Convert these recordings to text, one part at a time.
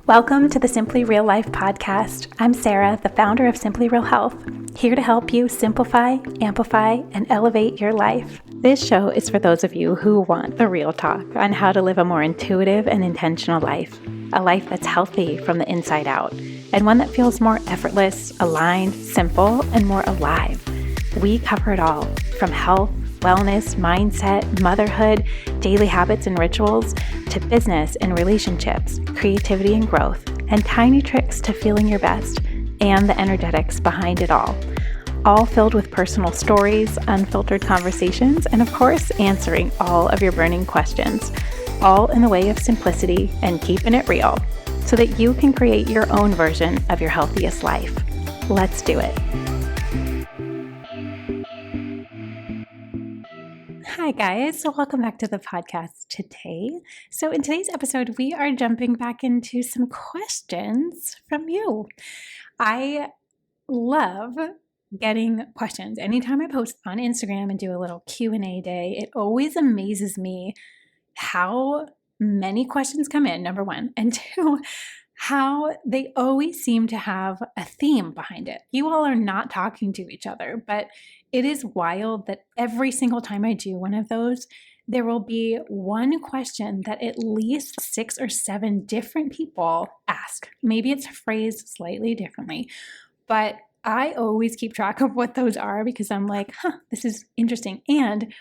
Welcome to the Simply Real Life podcast. I'm Sarah, the founder of Simply Real Health, here to help you simplify, amplify, and elevate your life. This show is for those of you who want the real talk on how to live a more intuitive and intentional life, a life that's healthy from the inside out, and one that feels more effortless, aligned, simple, and more alive. We cover it all, from health, wellness, mindset, motherhood, daily habits and rituals, to business and relationships, creativity and growth, and tiny tricks to feeling your best, and the energetics behind it all filled with personal stories, unfiltered conversations, and of course, answering all of your burning questions, all in the way of simplicity and keeping it real, so that you can create your own version of your healthiest life. Let's do it. Hi guys, so welcome back to the podcast today. So in today's episode, we are jumping back into some questions from you. I love getting questions. Anytime I post on Instagram and do a little Q&A day, it always amazes me how many questions come in, number one, and two, how they always seem to have a theme behind it. You all are not talking to each other, but it is wild that every single time I do one of those, there will be one question that at least 6 or 7 different people ask. Maybe it's phrased slightly differently, but I always keep track of what those are because I'm like, this is interesting. And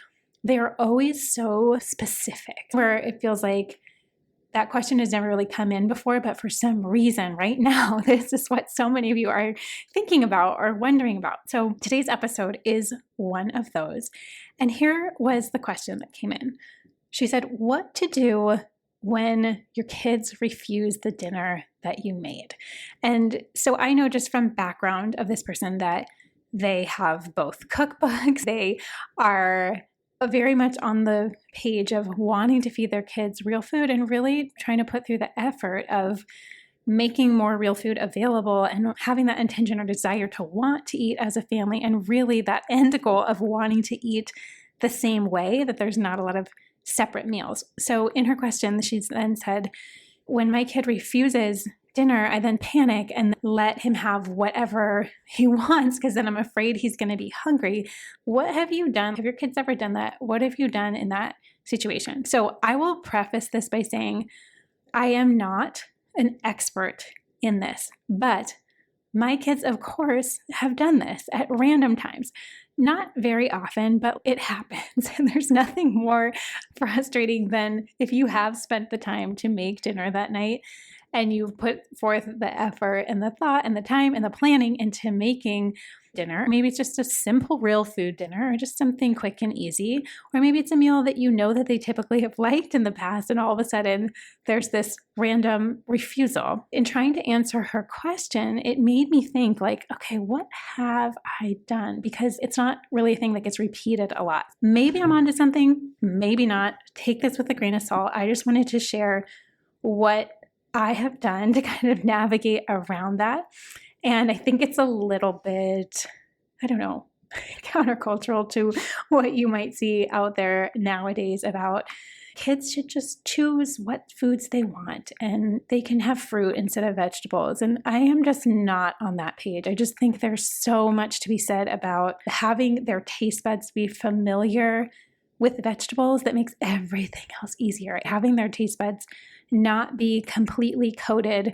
they are always so specific, where it feels like that question has never really come in before, but for some reason right now, this is what so many of you are thinking about or wondering about. So today's episode is one of those. And here was the question that came in. She said, what to do when your kids refuse the dinner that you made? And so I know just from background of this person that they have both cookbooks. They are very much on the page of wanting to feed their kids real food and really trying to put through the effort of making more real food available and having that intention or desire to want to eat as a family, and really that end goal of wanting to eat the same way, that there's not a lot of separate meals. So in her question, she then said, when my kid refuses dinner, I then panic and let him have whatever he wants because then I'm afraid he's going to be hungry. What have you done? Have your kids ever done that? What have you done in that situation? So I will preface this by saying I am not an expert in this, but my kids, of course, have done this at random times. Not very often, but it happens. And there's nothing more frustrating than if you have spent the time to make dinner that night and you've put forth the effort and the thought and the time and the planning into making dinner. Maybe it's just a simple real food dinner or just something quick and easy. Or maybe it's a meal that you know that they typically have liked in the past, and all of a sudden there's this random refusal. In trying to answer her question, it made me think like, okay, what have I done? Because it's not really a thing that gets repeated a lot. Maybe I'm onto something, maybe not. Take this with a grain of salt. I just wanted to share what I have done to kind of navigate around that. And I think it's a little bit, countercultural to what you might see out there nowadays about kids should just choose what foods they want and they can have fruit instead of vegetables. And I am just not on that page. I just think there's so much to be said about having their taste buds be familiar with vegetables that makes everything else easier. Having their taste buds not be completely coated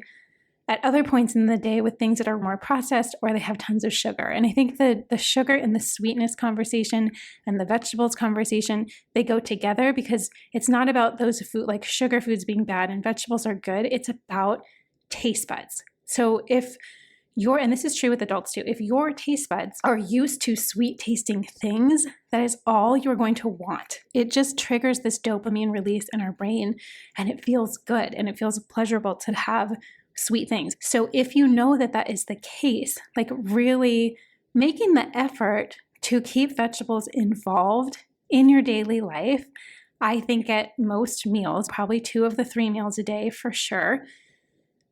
at other points in the day with things that are more processed or they have tons of sugar. And I think the sugar and the sweetness conversation and the vegetables conversation, they go together because it's not about those food like sugar foods being bad and vegetables are good. It's about taste buds. So and this is true with adults too, if your taste buds are used to sweet tasting things, that is all you're going to want. It just triggers this dopamine release in our brain and it feels good and it feels pleasurable to have sweet things. So if you know that that is the case, like really making the effort to keep vegetables involved in your daily life, I think at most meals, probably 2 of the 3 meals a day for sure,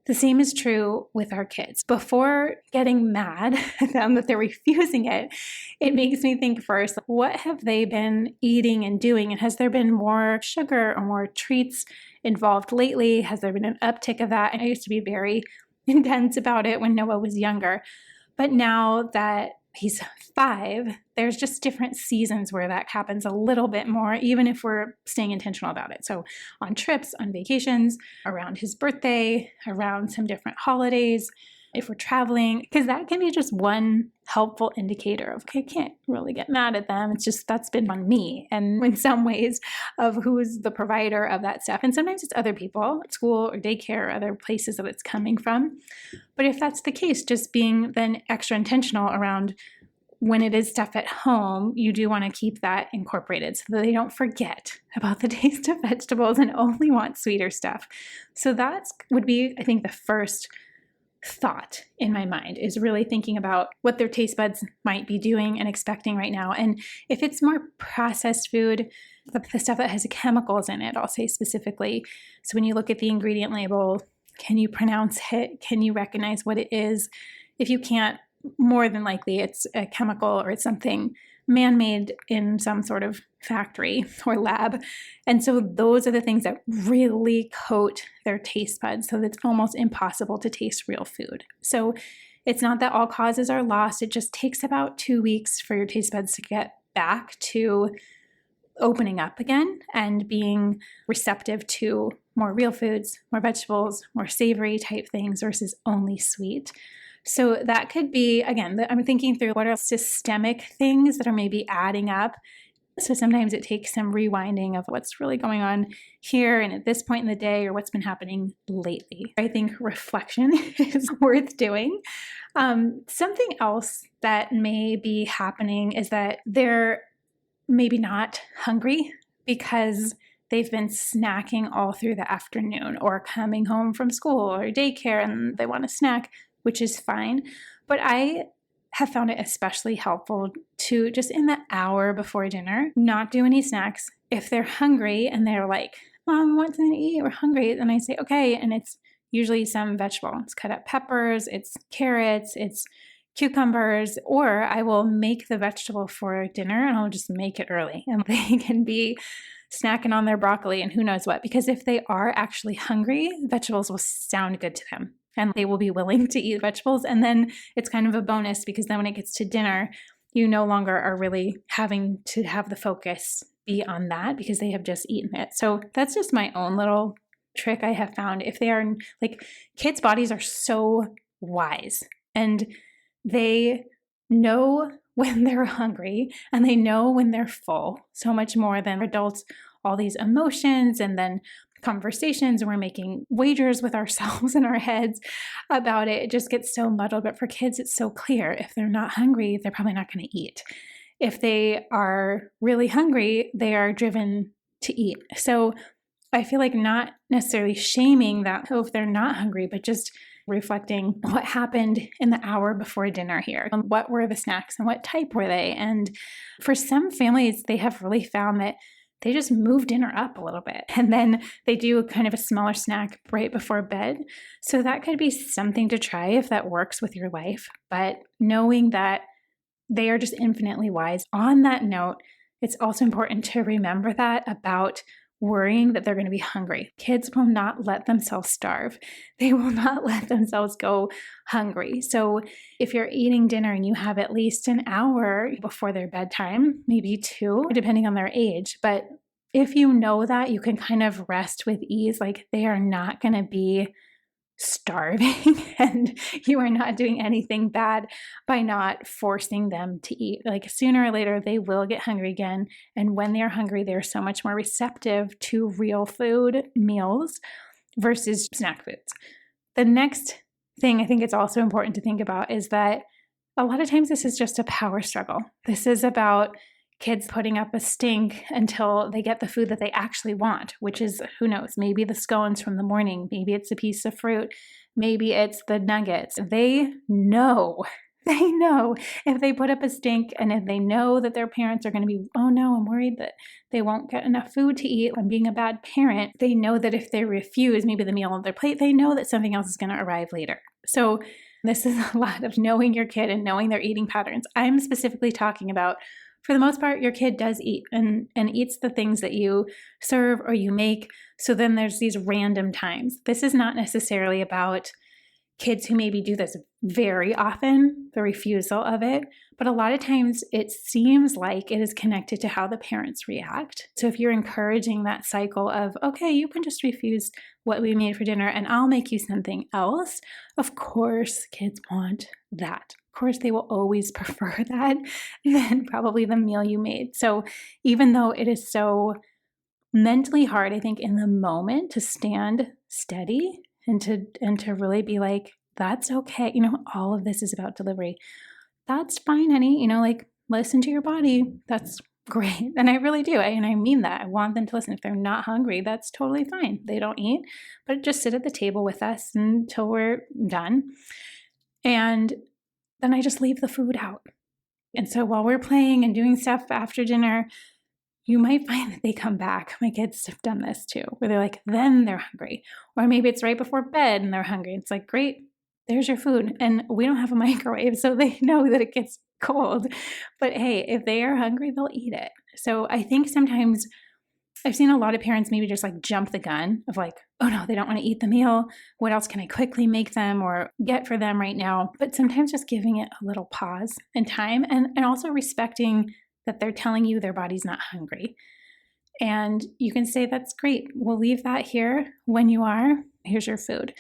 The same is true with our kids. Before getting mad at them that they're refusing it, it makes me think first, what have they been eating and doing? And has there been more sugar or more treats involved lately? Has there been an uptick of that? And I used to be very intense about it when Noah was younger. But now that he's 5, there's just different seasons where that happens a little bit more, even if we're staying intentional about it. So on trips, on vacations, around his birthday, around some different holidays, if we're traveling, because that can be just one helpful indicator of, okay, I can't really get mad at them. It's just that's been on me. And in some ways of who's the provider of that stuff. And sometimes it's other people at school or daycare or other places that it's coming from. But if that's the case, just being then extra intentional around when it is stuff at home, you do want to keep that incorporated so that they don't forget about the taste of vegetables and only want sweeter stuff. So that would be, I think, the first thought in my mind is really thinking about what their taste buds might be doing and expecting right now. And if it's more processed food, the stuff that has chemicals in it, I'll say specifically. So when you look at the ingredient label, can you pronounce it? Can you recognize what it is? If you can't, more than likely it's a chemical or it's something man-made in some sort of factory or lab. And so those are the things that really coat their taste buds so that it's almost impossible to taste real food. So it's not that all causes are lost. It just takes about 2 weeks for your taste buds to get back to opening up again and being receptive to more real foods, more vegetables, more savory type things versus only sweet. So that could be, again, I'm thinking through what are systemic things that are maybe adding up. So sometimes it takes some rewinding of what's really going on here and at this point in the day or what's been happening lately. I think reflection is worth doing. Something else that may be happening is that they're maybe not hungry because they've been snacking all through the afternoon or coming home from school or daycare and they want a snack, which is fine. But I have found it especially helpful to just in the hour before dinner, not do any snacks. If they're hungry and they're like, Mom, what's something to eat? We're hungry. Then I say, okay. And it's usually some vegetable. It's cut up peppers, it's carrots, it's cucumbers, or I will make the vegetable for dinner and I'll just make it early. And they can be snacking on their broccoli and who knows what. Because if they are actually hungry, vegetables will sound good to them. And they will be willing to eat vegetables. And then it's kind of a bonus because then when it gets to dinner, you no longer are really having to have the focus be on that because they have just eaten it. So that's just my own little trick I have found. If they are like, kids' bodies are so wise and they know when they're hungry and they know when they're full so much more than adults, all these emotions and then conversations and we're making wagers with ourselves in our heads about it. It just gets so muddled. But for kids, it's so clear. If they're not hungry, they're probably not going to eat. If they are really hungry, they are driven to eat. So I feel like not necessarily shaming that, if they're not hungry, but just reflecting what happened in the hour before dinner here. What were the snacks and what type were they? And for some families, they have really found that they just move dinner up a little bit and then they do kind of a smaller snack right before bed. So that could be something to try if that works with your life. But knowing that they are just infinitely wise. On that note, it's also important to remember that about worrying that they're going to be hungry. Kids will not let themselves starve. They will not let themselves go hungry. So if you're eating dinner and you have at least an hour before their bedtime, maybe 2, depending on their age, but if you know that, you can kind of rest with ease, like they are not going to be starving and you are not doing anything bad by not forcing them to eat. Like sooner or later, they will get hungry again. And when they're hungry, they're so much more receptive to real food meals versus snack foods. The next thing I think it's also important to think about is that a lot of times this is just a power struggle. This is about kids putting up a stink until they get the food that they actually want, which is, who knows, maybe the scones from the morning, maybe it's a piece of fruit, maybe it's the nuggets. They know They know if they put up a stink and if they know that their parents are going to be, oh no, I'm worried that they won't get enough food to eat. I'm being a bad parent. They know that if they refuse maybe the meal on their plate, they know that something else is going to arrive later. So this is a lot of knowing your kid and knowing their eating patterns. I'm specifically talking about, for the most part, your kid does eat and eats the things that you serve or you make. So then there's these random times. This is not necessarily about kids who maybe do this very often, the refusal of it, but a lot of times it seems like it is connected to how the parents react. So if you're encouraging that cycle of, okay, you can just refuse what we made for dinner and I'll make you something else, of course kids want that. Of course, they will always prefer that than probably the meal you made. So even though it is so mentally hard, I think, in the moment to stand steady and to really be like, that's okay. All of this is about delivery. That's fine, honey. Like, listen to your body. That's great. And I really do. And I mean that. I want them to listen. If they're not hungry, that's totally fine. They don't eat, but just sit at the table with us until we're done. And then I just leave the food out. And so while we're playing and doing stuff after dinner, you might find that they come back. My kids have done this too, where they're like, then they're hungry. Or maybe it's right before bed and they're hungry. It's like, great, there's your food. And we don't have a microwave, so they know that it gets cold. But hey, if they are hungry, they'll eat it. So I think sometimes I've seen a lot of parents maybe just like jump the gun of like, oh no, they don't want to eat the meal. What else can I quickly make them or get for them right now? But sometimes just giving it a little pause and time and also respecting that they're telling you their body's not hungry. And you can say, that's great. We'll leave that here. When you are, here's your food.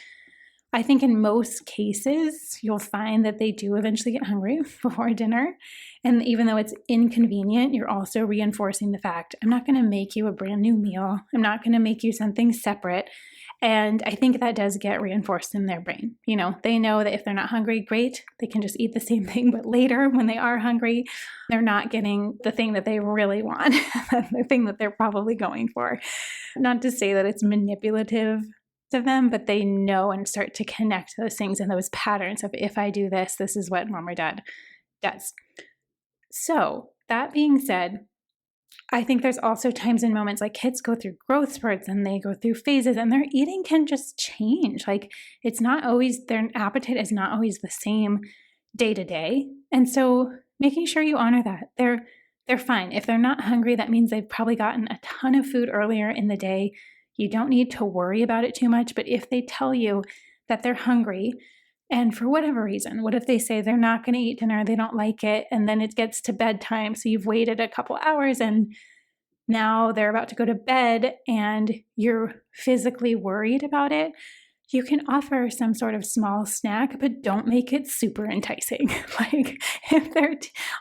I think in most cases, you'll find that they do eventually get hungry before dinner. And even though it's inconvenient, you're also reinforcing the fact, I'm not going to make you a brand new meal. I'm not going to make you something separate. And I think that does get reinforced in their brain. They know that if they're not hungry, great, they can just eat the same thing. But later, when they are hungry, they're not getting the thing that they really want, the thing that they're probably going for. Not to say that it's manipulative to them, but they know and start to connect those things and those patterns of, if I do this, this is what mom or dad does. So that being said, I think there's also times and moments like kids go through growth spurts and they go through phases and their eating can just change. Like it's not always, their appetite is not always the same day to day. And so making sure you honor that. They're fine. If they're not hungry, that means they've probably gotten a ton of food earlier in the day. You don't need to worry about it too much. But if they tell you that they're hungry, and for whatever reason, what if they say they're not going to eat dinner, they don't like it, and then it gets to bedtime, so you've waited a couple hours and now they're about to go to bed and you're physically worried about it, you can offer some sort of small snack, but don't make it super enticing. Like if they're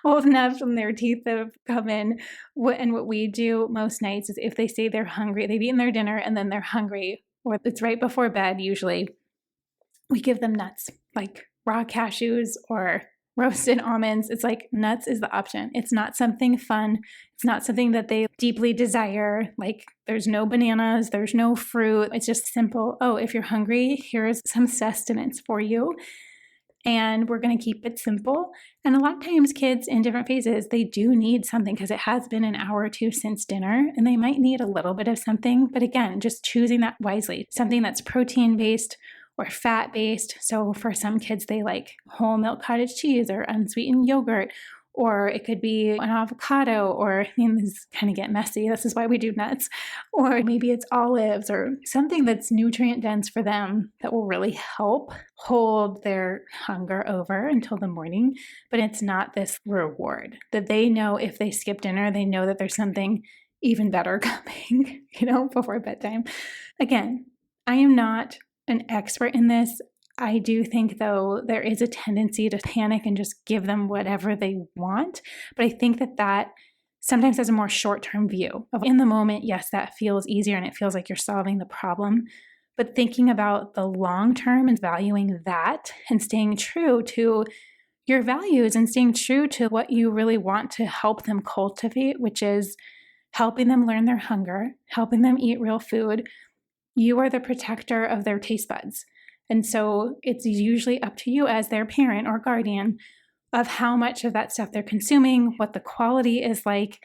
old enough and their teeth have come in, what we do most nights is if they say they're hungry, they've eaten their dinner and then they're hungry, or it's right before bed usually, we give them nuts, like raw cashews or roasted almonds. It's like nuts is the option. It's not something fun. It's not something that they deeply desire. Like there's no bananas, there's no fruit. It's just simple. Oh, if you're hungry, here's some sustenance for you. And we're going to keep it simple. And a lot of times kids in different phases, they do need something because it has been an hour or two since dinner and they might need a little bit of something. But again, just choosing that wisely, something that's protein-based or fat-based. So for some kids, they like whole milk cottage cheese or unsweetened yogurt, or it could be an avocado, or this kind of get messy. This is why we do nuts. Or maybe it's olives or something that's nutrient dense for them that will really help hold their hunger over until the morning. But it's not this reward that they know if they skip dinner, they know that there's something even better coming, before bedtime. Again, I am not an expert in this. I do think, though, there is a tendency to panic and just give them whatever they want. But I think that sometimes has a more short-term view of in the moment, yes, that feels easier and it feels like you're solving the problem. But thinking about the long term and valuing that and staying true to your values and staying true to what you really want to help them cultivate, which is helping them learn their hunger, helping them eat real food. You are the protector of their taste buds. And so it's usually up to you as their parent or guardian. of how much of that stuff they're consuming, what the quality is like,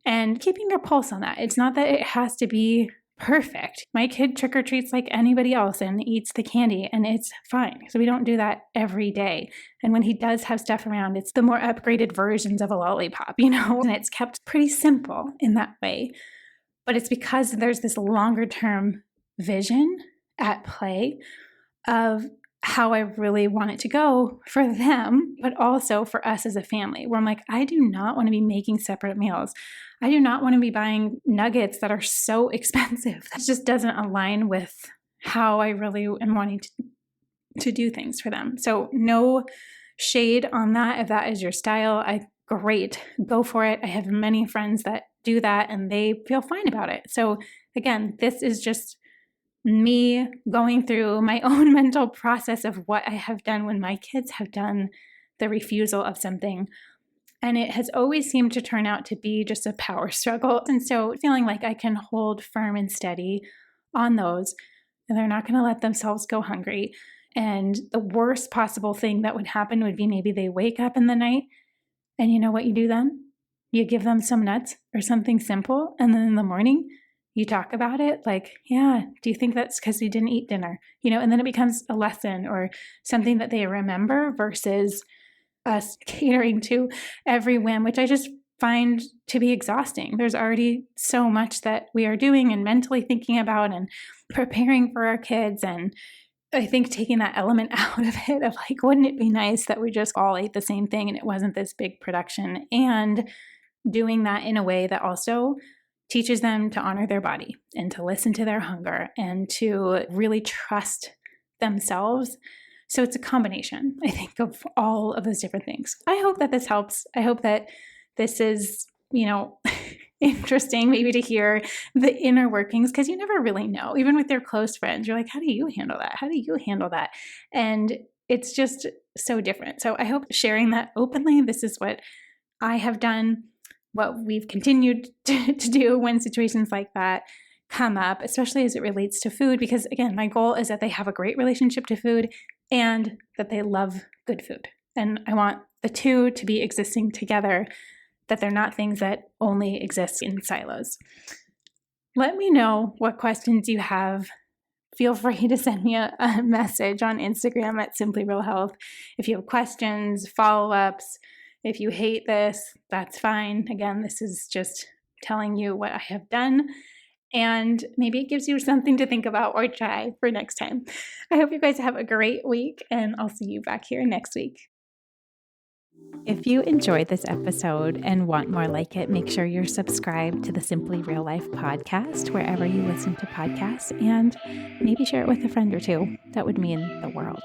and keeping your pulse on that. It's not that it has to be perfect. My kid trick-or-treats like anybody else and eats the candy, and it's fine. So we don't do that every day. And when he does have stuff around, it's the more upgraded versions of a lollipop, and it's kept pretty simple in that way. But it's because there's this longer term vision at play of how I really want it to go for them, but also for us as a family, where I'm like, I do not want to be making separate meals. I do not want to be buying nuggets that are so expensive. That just doesn't align with how I really am wanting to do things for them. So no shade on that. If that is your style, great, go for it. I have many friends that do that and they feel fine about it. So again, this is just me going through my own mental process of what I have done when my kids have done the refusal of something. And it has always seemed to turn out to be just a power struggle. And so feeling like I can hold firm and steady on those, and they're not going to let themselves go hungry. And the worst possible thing that would happen would be maybe they wake up in the night, and you know what you do then? You give them some nuts or something simple. And then in the morning, you talk about it like, yeah, do you think that's because you didn't eat dinner? And then it becomes a lesson or something that they remember versus us catering to every whim, which I just find to be exhausting. There's already so much that we are doing and mentally thinking about and preparing for our kids. And I think taking that element out of it of like, wouldn't it be nice that we just all ate the same thing and it wasn't this big production, and doing that in a way that also teaches them to honor their body and to listen to their hunger and to really trust themselves. So it's a combination, I think, of all of those different things. I hope that this helps. I hope that this is, interesting maybe to hear the inner workings, because you never really know. Even with your close friends, you're like, how do you handle that? How do you handle that? And it's just so different. So I hope sharing that openly, this is what I have done, what we've continued to do when situations like that come up, especially as it relates to food, because again, my goal is that they have a great relationship to food and that they love good food. And I want the two to be existing together, that they're not things that only exist in silos. Let me know what questions you have. Feel free to send me a message on Instagram at Simply Real Health. If you have questions, follow-ups, if you hate this, that's fine. Again, this is just telling you what I have done, and maybe it gives you something to think about or try for next time. I hope you guys have a great week, and I'll see you back here next week. If you enjoyed this episode and want more like it, make sure you're subscribed to the Simply Real Life podcast wherever you listen to podcasts, and maybe share it with a friend or two. That would mean the world.